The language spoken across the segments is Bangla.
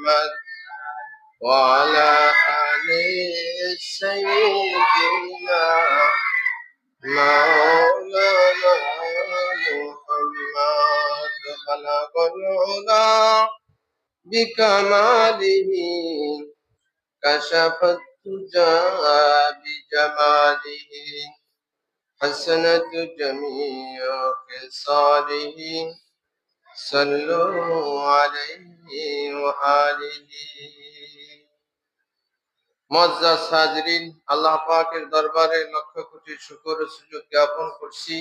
محمد وعلى آل سيدنا مولانا محمد بلغ العلا بكماله كشف الدجى بجماله حسنت جميع خصاله صلوا عليه وآله মুআজ্জাজ হাজিরিন, আল্লাহ পাকের দরবারে লক্ষ কোটি শুকর ও সুজুদ জ্ঞাপন করছি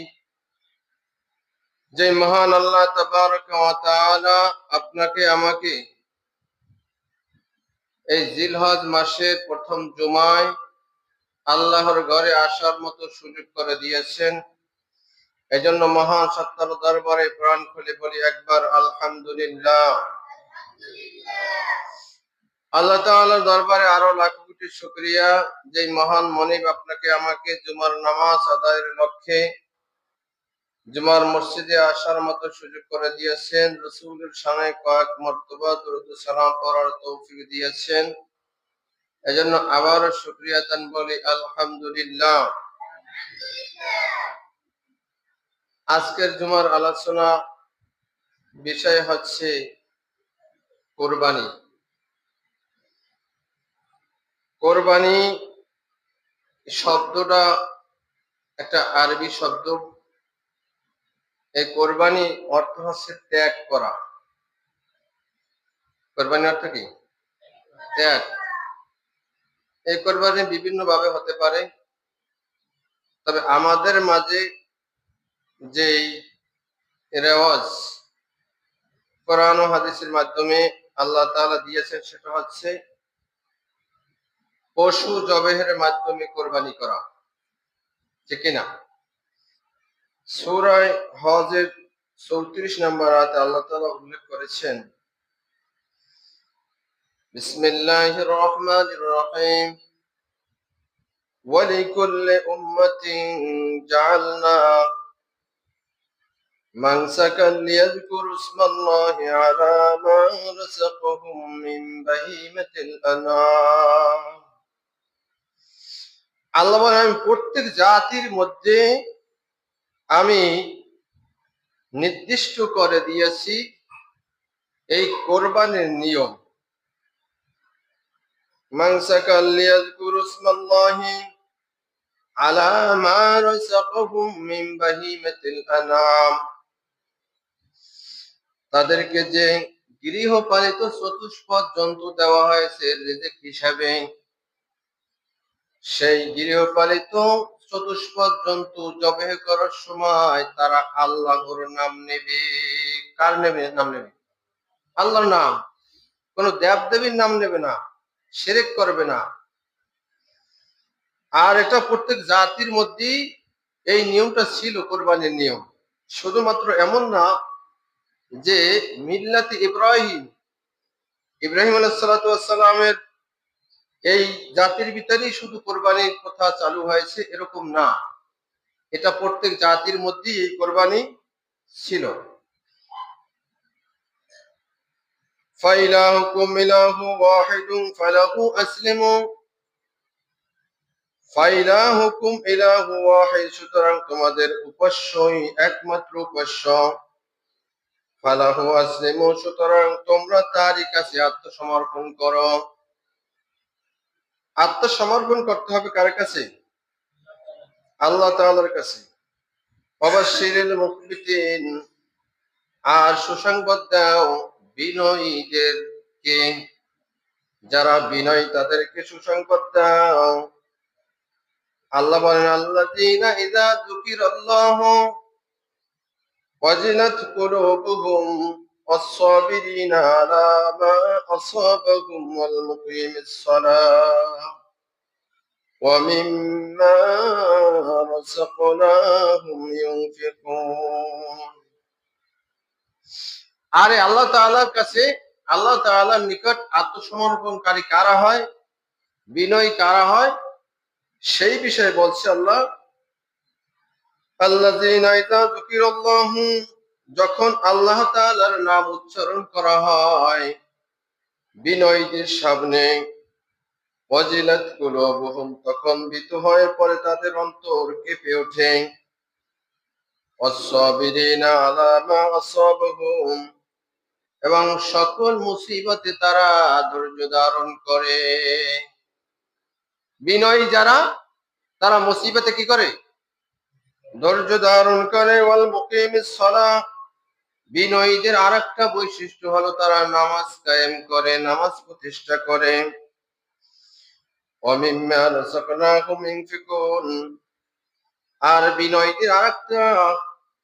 যে মহান আল্লাহ তাবারaka ওয়া তাআলা আপনাকে আমাকে এই জিলহজ মাসের প্রথম জুমায় আল্লাহর ঘরে আসার মতো সুযোগ করে দিয়েছেন। এজন্য মহান সত্তার দরবারে প্রাণ খুলে বলি একবার আলহামদুলিল্লাহ। আল্লাহ তাআলার দরবারে আরো লাখ কোটি শুকরিয়া যে মহান মনিব আপনাকে আমাকে জুমার নামাজ আদায়ের লক্ষ্যে জুমার মসজিদে আসার মতো সুযোগ করে দিয়েছেন। রাসূলের শানে কয়েক মর্তবা দরুদ ও সালাম পড়ার তৌফিক দিয়েছেন। এজন্য আবারও শুকরিয়া জানাই বলি আলহামদুলিল্লাহ। আজকের জুমার আলোচনা বিষয় হচ্ছে কুরবানি। কোরবানি শব্দটা একটা আরবি শব্দ। এই কোরবানি অর্থ হচ্ছে ত্যাগ করা। কোরবানি অর্থ কি? ত্যাগ। এই কোরবানি বিভিন্ন ভাবে হতে পারে, তবে আমাদের মাঝে যে রেওয়াজ কোরআন ও হাদিসের মাধ্যমে আল্লাহ তাআলা দিয়েছেন সেটা হচ্ছে পশু জবেহের মাধ্যমে কোরবানি করা, ঠিক না? সূরা হজের 34 নম্বর আয়াতে আল্লাহ তাআলা উল্লেখ করেছেন, বিসমিল্লাহির রহমানির রহিম, ওয়ালিকুল্লি উম্মাতিন জাআলনা মানসাকান লিয়াযকুরু ইসমাল্লাহি আলা মা রাযাকাহুম মিন বাহিমাতিল আনআম। আল্লাহ বলেন, আমি প্রত্যেক জাতির মধ্যে আমি নির্দিষ্ট করে দিয়েছি এই কোরবানির নিয়ম। মানসাকান লিয়াযকুরু ইসমাল্লাহি আলা মা রাযাকাহুম মিন বাহিমাতিল আনআম। তাদেরকে যে গৃহপালিত চতুষ্পদ জন্তু দেওয়া হয়েছে রিজিক হিসাবে, সেই গৃহপালিত চতুষ্পদ জন্তু জবেহ করার সময় তারা আল্লাহর নাম নেবে। কার নাম নেবে? আল্লাহর নাম। কোন দেবদেবীর নাম নেবে না, শিরক করবে না। আর এটা প্রত্যেক জাতির মধ্যেই এই নিয়মটা ছিল, কোরবানির নিয়ম। শুধুমাত্র এমন না যে মিল্লাতে ইব্রাহিম আলাইহিস সালাতু ওয়াস সালামের এই জাতির ভিতরেই শুধু কোরবানির কথা চালু হয়েছে, এরকম না। এটা প্রত্যেক জাতির মধ্যেই এই কোরবানি ছিল। ফাইলাহুকুম ইলাহু ওয়াহিদুন ফালাহু আসলিমু। ফাইলাহুকুম ইলাহু ওয়াহিদ, সুতরাং তোমাদের উপাস্যই একমাত্র উপাস্য। ফালাহু আসলিমু, সুতরাং তোমরা তারই কাছে আত্মসমর্পণ করো। আত্মসমর্পণ করতে হবে কার কাছে? আল্লাহ তাআলার কাছে। ওয়াবাশশিরিল মুখবিতিন, আর সুসংবাদ দাও বিনয়ীদেরকে। যারা বিনয়ী তাদেরকে সুসংবাদ দাও। আল্লাহ বলেন, আল্লাযীনা ইযা যুকিরাল্লাহু ওয়াজিলাত কুলুবুহুম ওয়াস-সাবিরিনা আলা মা আসাবাহুম ওয়াল মুকিমিস সালাহ ওয়া মিম্মা রাযাকনাহুম ইউনফিকুন। আরে আল্লাহ তাআলার কাছে, আল্লাহ তাআলার নিকট আত্মসমর্পণকারী কারা হয়, বিনয়ী কারা হয়, সেই বিষয়ে বলছে আল্লাহ, আল্লাযীনা ইযা যুকিরাল্লাহু, যখন আল্লাহ তাআলার নাম উচ্চারণ করা হয়, বিনয়ীদের সামনে ওয়াজিলাত কুলুবুহুম, তখন ভীত হয়ে পড়ে তাদের অন্তর কেঁপে ওঠে। ওয়াস-সাবিরিনা আলা মা আসাবাহুম, এবং সকল মুসিবতে তারা ধৈর্য ধারণ করে। বিনয়ী যারা, তারা মুসিবতে কি করে? ধৈর্য ধারণ করে। ওয়াল মুকিমিস সালাহ, বিনয়ীদের আরেকটা বৈশিষ্ট্য হলো তারা নামাজ কায়েম করে, নামাজ প্রতিষ্ঠা করে। ওয়া মিম্মা রাযাকনাহুম ইউনফিকুন, আর বিনয়ীদের আরেকটা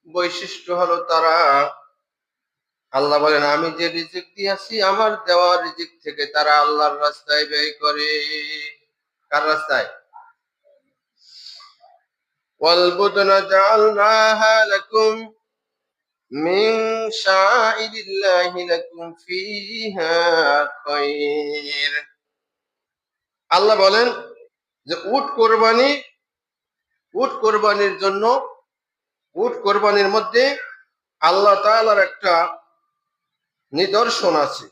বৈশিষ্ট্য হলো তারা, আল্লাহ বলেন, আমি যে রিজিক দিয়েছি আমার দেওয়া রিজিক থেকে তারা আল্লাহর রাস্তায় ব্যয় করে। কার রাস্তায়? ওয়াল বুদনা জাআলনাহা লাকুম মিন শাআইরিল্লাহি লাকুম ফিহা খায়র। আল্লাহ বলেন যে উট কোরবানির জন্য, উট কোরবানির মধ্যে আল্লাহ তাআলার একটা নিদর্শন আছে।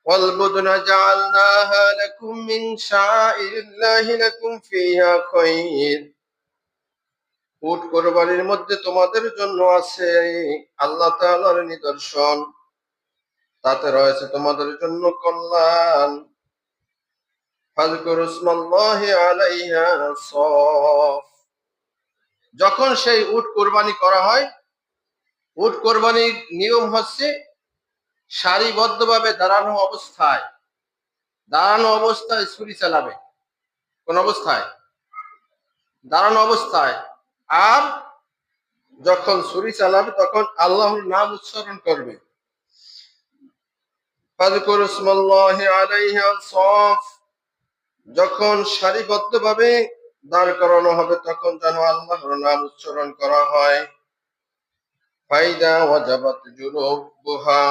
والبدن جعلناها لكم من شعائر الله لكم فيها خير, উট কোরবানির মধ্যে তোমাদের জন্য আছে আল্লাহ তাআলার নিদর্শন, তাতে রয়েছে তোমাদের জন্য কল্যাণ। ফাযকুরু ইসমাল্লাহি আলাইহা সাফ, যখন সেই উট কোরবানি করা হয়, উট কোরবানির নিয়ম হচ্ছে সারিবদ্ধভাবে দাঁড়ানো অবস্থায় ছুরি চালাবে। কোন অবস্থায়? দাঁড়ানো অবস্থায়। আর যখন ছুরি চালাবে তখন আল্লাহর নাম উচ্চারণ করবে। ফাযকুরু ইসমাল্লাহি আলাইহা সাফ, যখন সারিবদ্ধভাবে দাঁড় করানো হবে তখন যেন আল্লাহর নাম উচ্চারণ করা হয়। ফাইদা ওয়াজাবাত জুনুবুহা,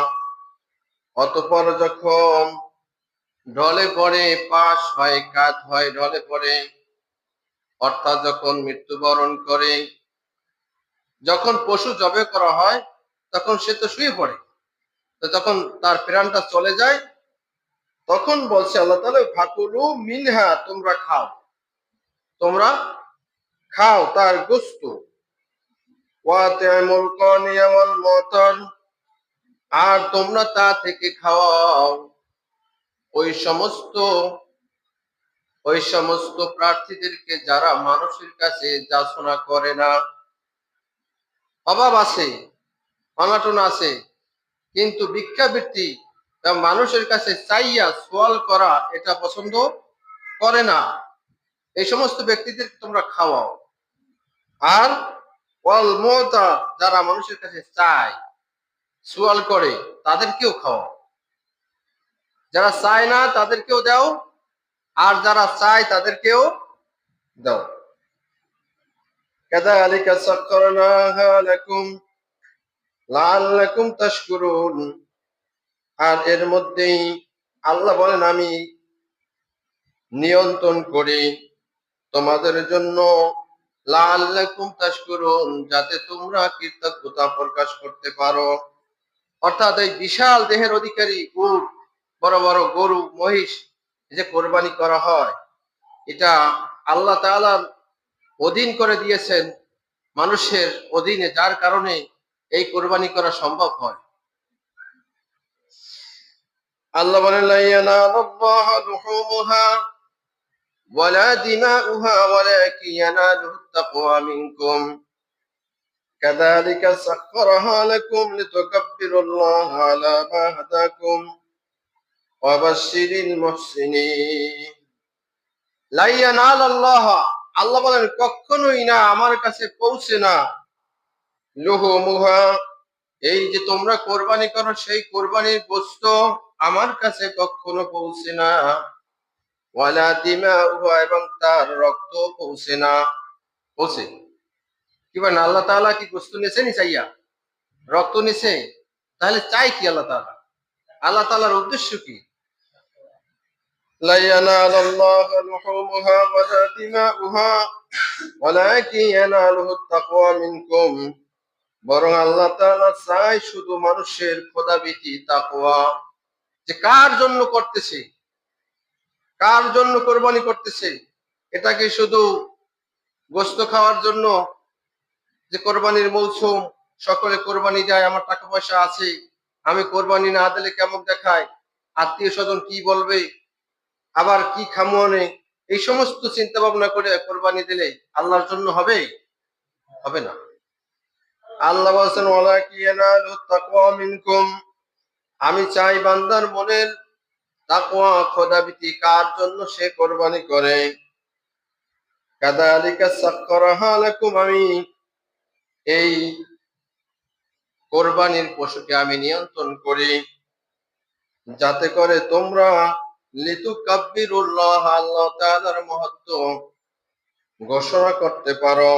অতঃপর যখন ঢলে পড়ে, পাশ হয়, কাত হয়, ঢলে পড়ে, অর্থাৎ যখন মৃত্যুবরণ করে, যখন পশু জবে করা হয় তখন সে তো শুয়ে পড়ে, তো যখন তার প্রাণটা চলে যায় তখন বলছে আল্লাহ তাআলা, ফাকুলু মিনহা, তোমরা খাও তার গোশত। ওয়াতিমুল কানিয়া ওয়াল মুতার, আর তোমরা তা থেকে খাওয়াও ওই সমস্ত প্রার্থীদেরকে যারা মানুষের কাছে যাচনা করে না। অভাব আছে, অনাটন আছে, কিন্তু ভিক্ষাবৃত্তি মানুষের কাছে চাইয়া সোয়াল করা এটা পছন্দ করে না, এই সমস্ত ব্যক্তিদের তোমরা খাওয়াও। আর ওয়াল মুতা, যারা মানুষের কাছে চায়, সোয়াল করে, তাদেরকেও খাওয়াও। যারা চায় না তাদেরকেও দাও, আর যারা চায় তাদেরকেও দাও। কাযালিকা সাখখারনাহা লাকুম লাআল্লাকুম তাশকুরুন, আর এর মধ্যেই আল্লাহ বলেন আমি নিয়ন্ত্রণ করি তোমাদের জন্য লাআল্লাকুম তাশকুরুন, যাতে তোমরা কৃতজ্ঞতা প্রকাশ করতে পারো। অর্থাৎ এই বিশাল দেহের অধিকারী উট, বড় বড় গরু, মহিষ যে কোরবানি করা হয়, এটা আল্লাহ তাআলা অধীন করে দিয়েছেন মানুষের অধীনে, যার কারণে এই কোরবানি করা সম্ভব হয়। আল্লাহ বলেন, লা ইয়ানালুল্লাহু লুহুমুহা ওয়ালা দিমাউহা ওয়ালাকিন ইয়ানালুহু তাকওয়া মিনকুম কাযালিকা সাখখারাহা লাকুম লিতুকাব্বিরুল্লাহা আলা মা হাদাকুম ওয়া বাশশিরিল মুহসিনিন। লা ইয়ানালুল্লাহ, আল্লাহ বলেন কখনোই না, আমার কাছে পৌঁছে না, লুহুমুহা, এই যে তোমরা কোরবানি করো সেই কোরবানির গোশত আমার কাছে কখনো পৌঁছে না, ওয়ালা দিমাউহা, এবং তার রক্ত পৌঁছে না। পৌঁছে কি বলেন? আল্লাহ তাআলা কি গোশত নিছে নি চাইয়া? রক্ত নিছে? তাহলে চাই কি আল্লাহ তাআলা? আল্লাহ তাআলার উদ্দেশ্য কি? লা ইয়ানালুল্লাহু লুহুমুহা ওয়ালা দিমাউহা ওয়ালাকিন ইয়ানালুহু তাকওয়া মিনকুম, বরং আল্লাহ তাআলা চাই শুধু মানুষের খোদাভীতি, তাকওয়া। যে কার জন্য করতেছে, কার জন্য কোরবানি করতেছে। এটা কি শুধু গোস্ত খাওয়ার জন্য, যে কোরবানির মৌসুম, সকলে কোরবানি দেয়, আমার টাকা পয়সা আছে, আমি কোরবানি না দিলে কেমন দেখায়, আত্মীয় স্বজন কি বলবে, আবার কি খামো অনেক, এই সমস্ত চিন্তা ভাবনা করে কোরবানি দিলে আল্লাহর জন্য হবে? হবে না। আল্লাহ বলছেন ওয়ালাকিয়ানালু তাকওয়া মিনকুম, আমি চাই বান্দার মনের তাকওয়া, খোদাভীতি কার জন্য সে কোরবানি করে। কাযালিকা সাখখারাহা লাকুম, আমি এই কোরবানির পশুকে আমি নিয়ন্ত্রণ করি যাতে করে তোমরা লিতুকাব্বিরুল্লাহ, আল্লাহ তাআলার মহত্ব ঘোষণা করতে পারো,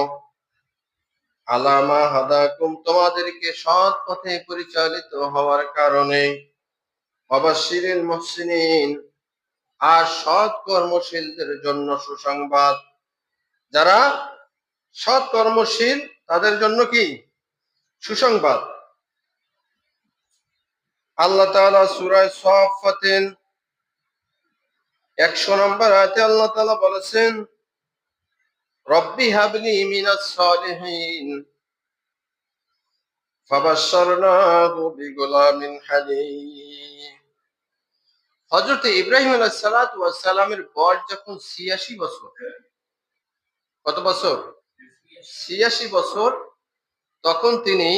আলামা হাদাকুম, তোমাদেরকে সৎ পথে পরিচালিত হওয়ার কারণে, ওয়াবাশশিরিল মুহসিনিন, আর সৎ কর্মশীলদের জন্য সুসংবাদ। যারা সৎ কর্মশীল তাদের জন্য কি সুসংবাদ। আল্লাহ তাআলা সূরা সাফফাতের 100 নম্বর আয়াতে আল্লাহ তাআলা বলেছেন, রব্বি হাবলি মিনাস সালিহিন ফাবাশশারনাহু বিগুলামিন হালিম। হযরত ইব্রাহিম আলাইহিস সালাতু ওয়াস সালামের বয়স যখন 86 বছর, কত বছর? 86 বছর, তখন তিনি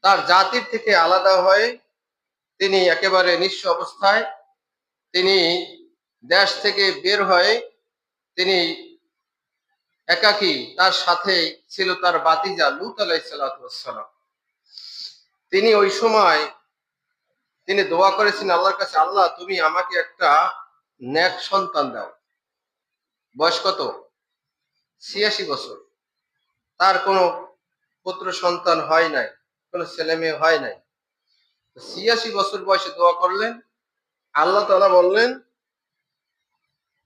তার জাতির থেকে আলাদা হয়ে, তিনি একেবারে নিঃস্ব অবস্থায়, তিনি দেশ থেকে বের হয়ে, তিনি একাকী, তার সাথে ছিল তার ভাতিজা লূত আলাইহিস সালাতু ওয়াস সালাম। তিনি ওই সময় তিনি দোয়া করেছেন আল্লাহর কাছে, আল্লাহ তুমি আমাকে একটা নেক সন্তান দাও। বয়স কত? 86 বছর। তার কোনো পুত্র সন্তান হয় নাই, কোনো ছেলে মেয়ে হয় নাই। 86 বছর বয়সে দোয়া করলেন, আল্লাহ তাআলা বললেন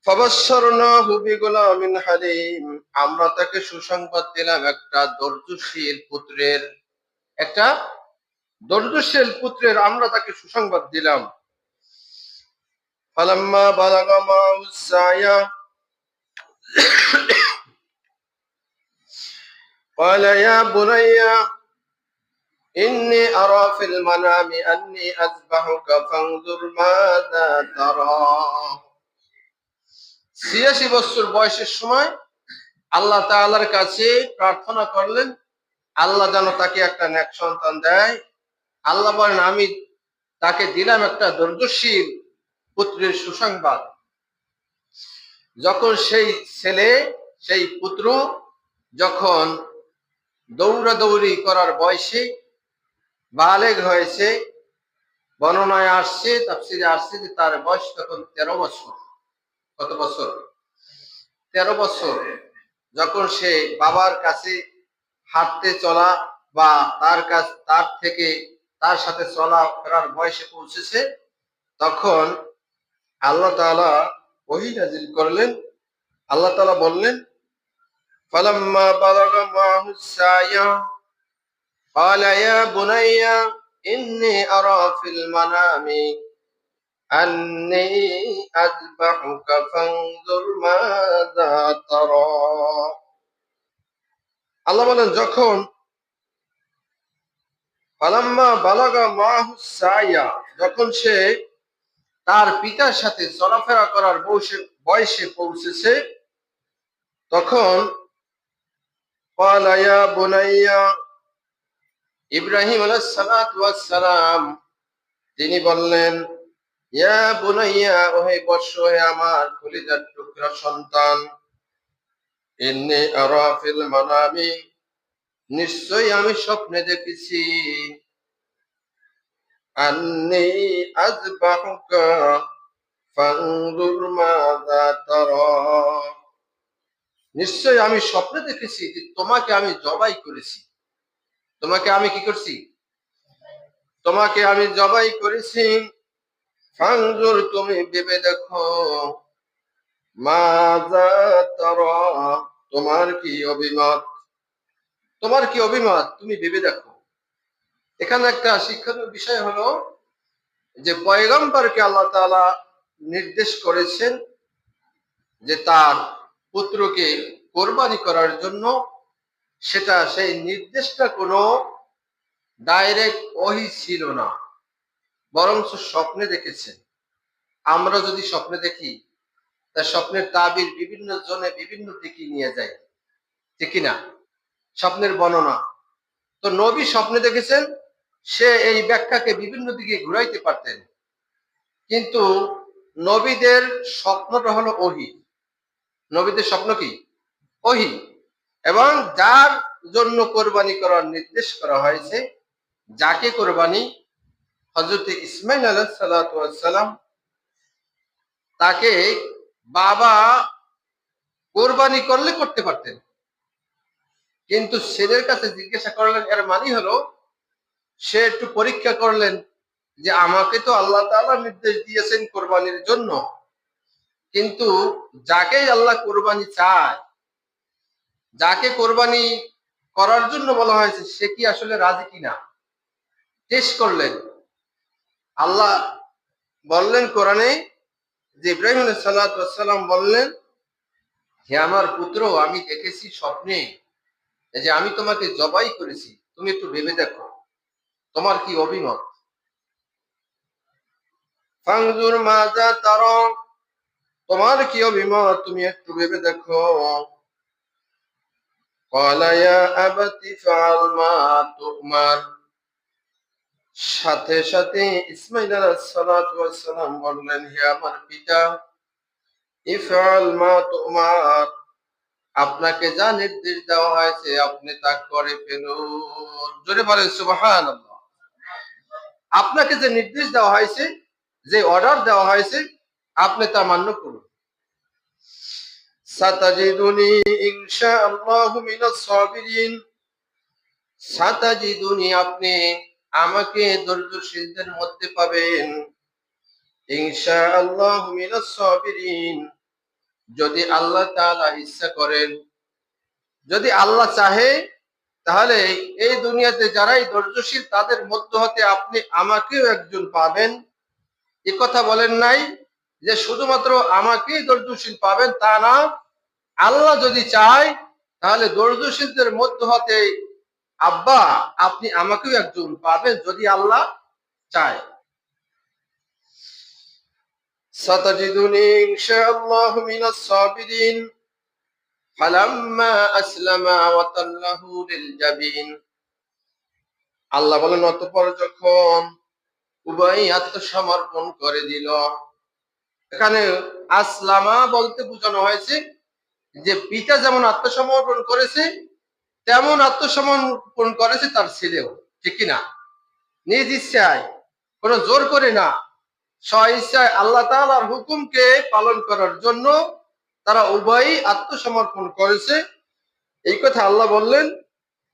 ফাবাশশারনাহু বিগুলামিন হালিম, আমরা তাকে সুসংবাদ দিলাম একটা ধৈর্যশীল পুত্রের, একটা ধৈর্যশীল পুত্রের আমরা তাকে সুসংবাদ দিলাম। ফালাম্মা বালাগা মাউস সায়া ক্বালা ইয়া বুনাইয়া ইন্নী আরা ফিল মানামি আন্নী আযবাহুকা ফানজুর মাযা তারা। 86 বছর বয়সের সময় আল্লাহ তাআলার কাছে প্রার্থনা করলেন, আল্লাহ যেন তাকে একটা নেক সন্তান দেয়। আল্লাহ বলেন, আমি তাকে দিলাম একটা ধৈর্যশীল পুত্রের সুসংবাদ। যখন সেই ছেলে, সেই পুত্র যখন দৌড়াদৌড়ি করার বয়সে বালেগ হয়েছে, বর্ণনায় আসছে, তাফসীরে আসছে যে তার বয়স তখন 13 বছর। কত বছর? 13 বছর। যখন সে বাবার কাছে হাঁটতে চলা বা তার থেকে তার সাথে চলা ফেরার বয়সে পৌঁছেছে, তখন আল্লাহ তাআলা ওহী নাযিল করলেন। আল্লাহ তাআলা বললেন, ফালাম্মা বালাগা মাহুস সায়া ক্বালা ইয়া বুনাইয়া ইন্নী আরা ফিল মানামি আন্নী আযবাহুকা ফানজুর মাযা তারা। আল্লাহ বলেন, যখন ফালাম্মা বালাগা মাহুস সায়া, যখন সে তার পিতার সাথে চলাফেরা করার বয়সে পৌঁছেছে, তখন ক্বালা ইয়া বুনাইয়া, ইব্রাহিম আলাইহিস সালাতু ওয়াস সালাম তিনি বললেন, ইয়া বুনাইয়া, ওহে বৎস, হে আমার কলিজার টুকরা সন্তান, ইন্নী আরা ফিল মানামি, নিশ্চয়ই আমি স্বপ্নে দেখেছি, আন্নী আযবাহুকা ফানজুর মাযা তারা, নিশ্চয়ই আমি স্বপ্নে দেখেছি যে তোমাকে আমি জবাই করেছি। তোমাকে আমি কি করছি? তোমাকে আমি জবাই করেছি। ফানজুর, তুমি ভেবে দেখো, মাযা তারা, তোমার কি অভিমত, তোমার কি অভিমত, তুমি ভেবে দেখো। এখানে একটা শিক্ষণীয় বিষয় হলো যে পয়গম্বরকে আল্লাহ তাআলা নির্দেশ করেছেন যে তার পুত্রকে কোরবানি করার জন্য, সেটা সেই নির্দেশটা কোনো ডাইরেক্ট ওহী ছিল না, বরঞ্চ স্বপ্নে দেখেছেন। আমরা যদি স্বপ্নে দেখি, তা স্বপ্নের তাবির বিভিন্ন জনে বিভিন্ন দিকে নিয়ে যায়, ঠিক না? স্বপ্নের বর্ণনা তো নবী স্বপ্নে দেখেছেন, সে এই ব্যাখ্যাকে বিভিন্ন দিকে ঘুরাইতে পারতেন, কিন্তু নবীদের স্বপ্নটা হলো ওহী। নবীদের স্বপ্ন কি? ওহী। এবং যার জন্য কোরবানি করার নির্দেশ করা হয়েছে, যাকে কোরবানি, হযরত ইসমাঈল আলাইহিস সালাতু ওয়াস সালাম, তাকে বাবা কোরবানি করলে করতে পারতেন, কিন্তু ছেলের কাছে জিজ্ঞাসা করলেন, এর মানে হলো সে একটু পরীক্ষা করলেন যে আমাকে তো আল্লাহ তাআলা নির্দেশ দিয়েছেন কোরবানির জন্য, কিন্তু যাকে আল্লাহ কোরবানি চায়, যাকে কোরবানি করার জন্য বলা হয়েছে, সে কি আসলে রাজি কিনা টেস্ট করলেন। আল্লাহ বললেন কোরআনে যে ইব্রাহিম আলাইহিস সালাতু ওয়াস সালাম বললেন, হে আমার পুত্র, আমি দেখেছি স্বপ্নে যে আমি তোমাকে জবাই করেছি, তুমি একটু ভেবে দেখো তোমার কি অভিমত। ফানজুর মাজা তারা, তোমার কি অভিমত, তুমি একটু ভেবে দেখো। ক্বালা ইয়া আবাতি ফাআল মা তুমার, সাথে সাথে ইসমাঈল আলাইহিস সালাতু ওয়াস সালাম বললেন, হে আমার পিতা, ইফআল মা তুমার, আপনাকে যা নির্দেশ দেওয়া হয়েছে আপনি তা করে ফেলুন। জোরে বলেন সুবহানাল্লাহ। আপনাকে যে নির্দেশ দেওয়া হয়েছে, যে অর্ডার দেওয়া হয়েছে, আপনি তা মান্য করুন। সাতাজিদুনি ইনশাআল্লাহু মিনাস সাবিরিন, সাতাজিদুনি, আপনি আমাকে ধৈর্যশীলদের মধ্যে পাবেন। ইনশাআল্লাহু মিনাস সাবিরিন, যদি আল্লাহ তাআলা ইচ্ছা করেন, যদি আল্লাহ চাহে, তাহলে এই দুনিয়াতে যারাই ধৈর্যশীল তাদের মধ্য হতে আপনি আমাকেও একজন পাবেন। এ কথা বলেন নাই যে শুধুমাত্র আমাকেই ধৈর্যশীল পাবেন, তা না, আল্লাহ যদি চায় তাহলে ধৈর্যশীলদের মধ্য হতে আব্বা আপনি আমাকেও একজন পাবেন, যদি আল্লাহ চায়। সাতাজিদুনি ইনশাআল্লাহু মিনাস সাবিরিন ফালাম্মা আসলামা ওয়া তাল্লাহু লিল জাবিন, আল্লাহ বলেন অতঃপর যখন উভয় আত্মসমর্পণ করে দিল। এখানে আসলামা বলতে বোঝানো হয়েছে যে পিতা যেমন আত্মসমর্পণ করেছে, তেমন আত্মসমর্পণ করেছে তার ছেলেও, ঠিক কিনা? নিজ ইচ্ছায়, কোনো জোর করে না, স্ব ইচ্ছায় আল্লাহ তাআলার হুকুমকে পালন করার জন্য তারা উভয়ই আত্মসমর্পণ করেছে। এই কথা আল্লাহ বললেন,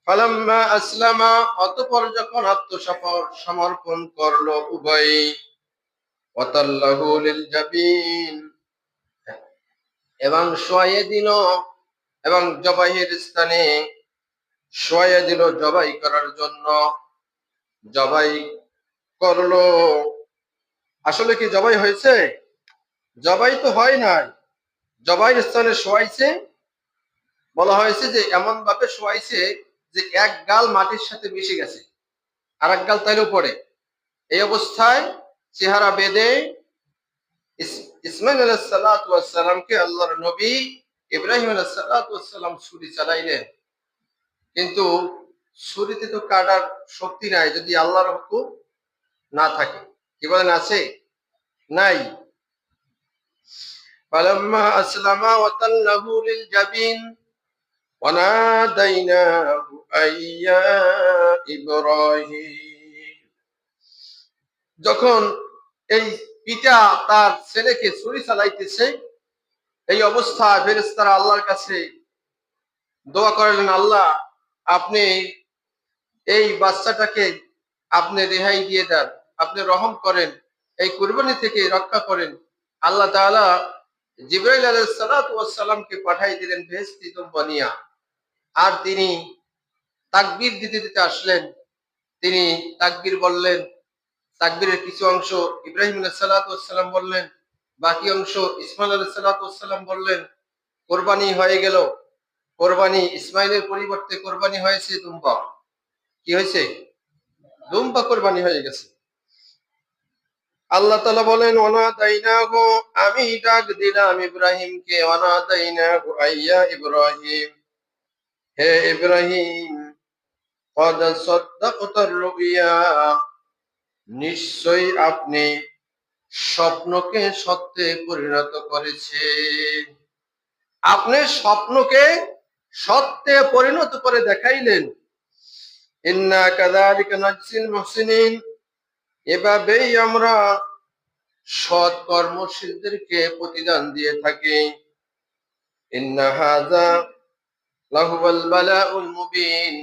ফালাম্মা আসলামা, অতঃপর যখন আত্মসমর্পণ করলো উভয়ই, ওয়াতাল্লাহু লিল জাবিন, এবং শোয়াইয়ে দিল, এবং জবাইয়ের স্থানে শোয়াইয়ে দিল জবাই করার জন্য। জবাই করলো, আসলে কি জবাই হয়েছে? জবাই তো হয় নাই, জবাইয়ের স্থানে শোয়াইছে। বলা হয়েছে যে এমন ভাবে শোয়াইছে যে এক গাল মাটির সাথে মিশে গেছে, আর এক গাল তাইলেও পড়ে। এই অবস্থায় চেহারা বেঁধে ইসমাঈল আলাইহিস সালাতু ওয়াস সালামকে আল্লাহর নবী ইব্রাহিম আলাইহিস সালাতু ওয়াস সালাম ছুরি চালাইলেন, কিন্তু ছুরিতে তো কাটার শক্তি নাই যদি আল্লাহর হুকুম না থাকে। কি বলেন, আছে? নাই। ফালাম্মা আসলামা ওয়া তাল্লাহু লিল জাবিন ওয়া নাদাইনাহু আইয়া ইব্রাহিম, যখন এই পিতা তার ছেলেকে ছুরি চালাইতেছে, এই অবস্থায় ফেরেশতারা আল্লাহর কাছে দোয়া করলেন, আল্লাহ আপনি এই বাচ্চাটাকে আপনি রেহাই দিয়ে দেন, আপনি রহম করেন, এই কুরবানি থেকে রক্ষা করেন। আল্লাহ তাআলা জিবরাইল আলাইহিস সালাতু ওয়াস সালামকে পাঠাই দিলেন বেহেশতি বানিয়া, আর তিনি তাকবীর দিতে দিতে আসলেন। তিনি তাকবীর বললেন, তাকবীরের কিছু অংশ ইব্রাহিম আলাইহিস সালাতু ওয়াস সালাম বললেন, বাকি অংশ ইসমাইল আলাইহিস সালাতু ওয়াস সালাম বললেন। কোরবানি হয়ে গেল। কোরবানি ইসমাইলের পরিবর্তে কোরবানি হয়েছে দুম্বা। কি হয়েছে? দুম্বা কোরবানি হয়ে গেছে। আল্লাহ তাআলা বলেন, ওয়ানাদাইনাহু, আমি ডাক দিলাম ইব্রাহিমকে, ওয়ানাদাইনাহু আইয়া ইব্রাহিম, হে ইব্রাহিম, ক্বাদ সাদ্দাকতার রুইয়া, নিশ্চয়ই আপনি স্বপ্নকে সত্যে পরিণত করেছেন। আপনি স্বপ্নকে সত্যে পরিণত করে দেখাইলেন। ইন্না কাযালিকা নাজজিল মুহসিনিন, এভাবেই আমরা সৎ কর্মশীলদেরকে প্রতিদান দিয়ে থাকি। ইন্না হাযা লাহুয়াল বালাউল মুবিন,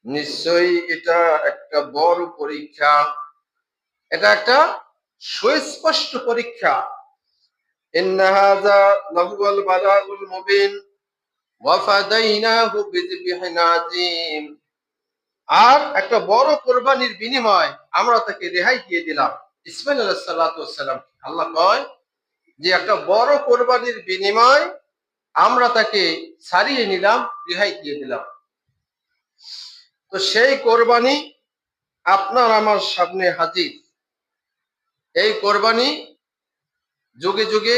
নিশ্চয়ই এটা একটা বড় পরীক্ষা, এটা একটা সুস্পষ্ট পরীক্ষা। ইন্না হাযা লাহুয়াল বালাউল মুবিন ওয়া ফাদাইনাহু বিযিবহিন আযীম, আর একটা বড় কোরবানির বিনিময় আমরা তাকে রেহাই দিয়ে দিলাম। ইসমাইল আলাইহিস সালাতু ওয়াস সালাম, আল্লাহ কয় যে একটা বড় কোরবানির বিনিময় আমরা তাকে ছাড়িয়ে নিলাম, রেহাই দিয়ে দিলাম। তো সেই কোরবানি আপনার আমার সামনে হাজির। এই কোরবানি যুগে যুগে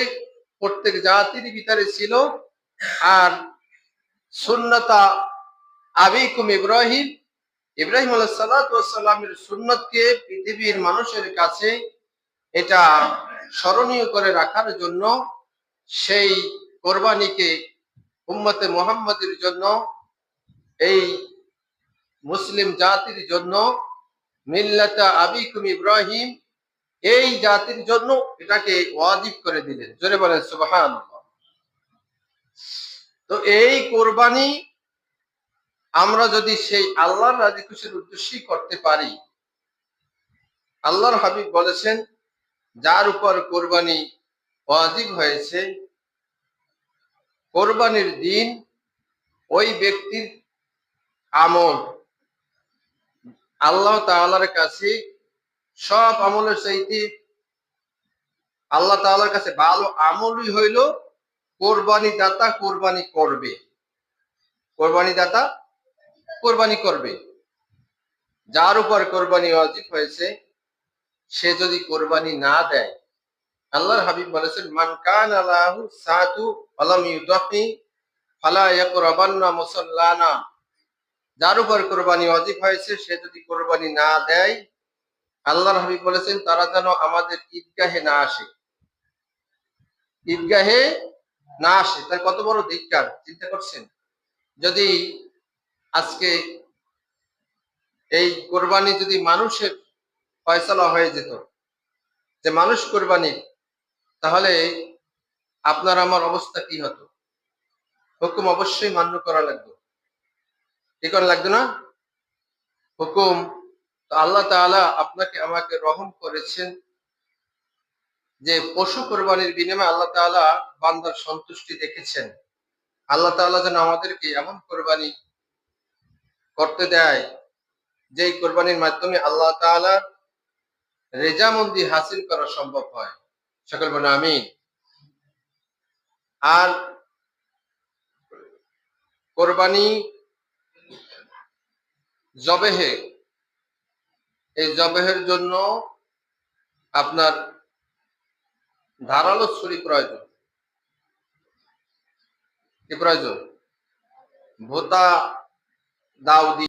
প্রত্যেক জাতির ভিতরে ছিল। আর সুন্নতা আবিকুম ইব্রাহিম, ইব্রাহিম আলাইহিস সালাতু ওয়াস সালামের সুন্নতকে পৃথিবীর মানুষের কাছে এটা স্মরণীয় করে রাখার জন্য সেই কোরবানিকে উম্মতে মুহাম্মাদের জন্য, এই মুসলিম জাতির জন্য, মিল্লাতা আবিকুম ইব্রাহিম, এই জাতির জন্য এটাকে ওয়াজিব করে দিলেন। জোরে বলেন সুবহানাল্লাহ। তো এই কোরবানি আমরা যদি সেই আল্লাহর রাজি খুশির উদ্দেশ্যেই করতে পারি, আল্লাহর হাবিব বলেছেন, যার উপর কোরবানি ওয়াজিব হয়েছে, কোরবানির দিন ওই ব্যক্তির আমল আল্লাহ তাআলার কাছে সব আমলের চাইতে আল্লাহ তাআলার কাছে ভালো আমলই হইল কোরবানি দাতা কোরবানি করবে। কোরবানি দাতা কোরবানি করবে। যার উপর কোরবানি ওয়াজিব হয়েছে সে যদি কোরবানি না দেয়, আল্লাহর হাবিব বলেছেন, মান কানা লাহু সাতু ওয়ালাম ইউদাহি ফালা ইয়াকরাবান্না মুসাল্লানা, যার উপর কোরবানি ওয়াজিব হয়েছে সে যদি কোরবানি না দেয়, আল্লাহর হাবিব বলেছেন তারা যেন আমাদের ঈদগাহে না আসে। ঈদগাহে না আসে, তার কত বড় ধিক্কার চিন্তা করছেন। যদি আজকে এই কোরবানি যদি মানুষের ফয়সালা হয়ে যেত যে মানুষ কোরবানি, তাহলে আপনার আমার অবস্থা কি হতো? হুকুম অবশ্যই মান্য করা লাগবে। কি করা লাগবে না? হুকুম। তো আল্লাহ তাআলা আপনাকে আমাকে রহম করেছেন যে পশু কোরবানির বিনিময়ে আল্লাহ তাআলা বান্দার সন্তুষ্টি দেখেছেন। আল্লাহ তাআলা যেন আমাদেরকে এমন কোরবানি করতে দেয় যেই কোরবানির মাধ্যমে আল্লাহ তাআলার রেজামন্দি হাসিল করা সম্ভব হয়। সকল বলে আমিন। আর কোরবানি জবেহে, এই জবেহের জন্য আপনার ধারালো ছুরি প্রয়োজন। কি প্রয়োজন? ভোতা দাও দিয়ে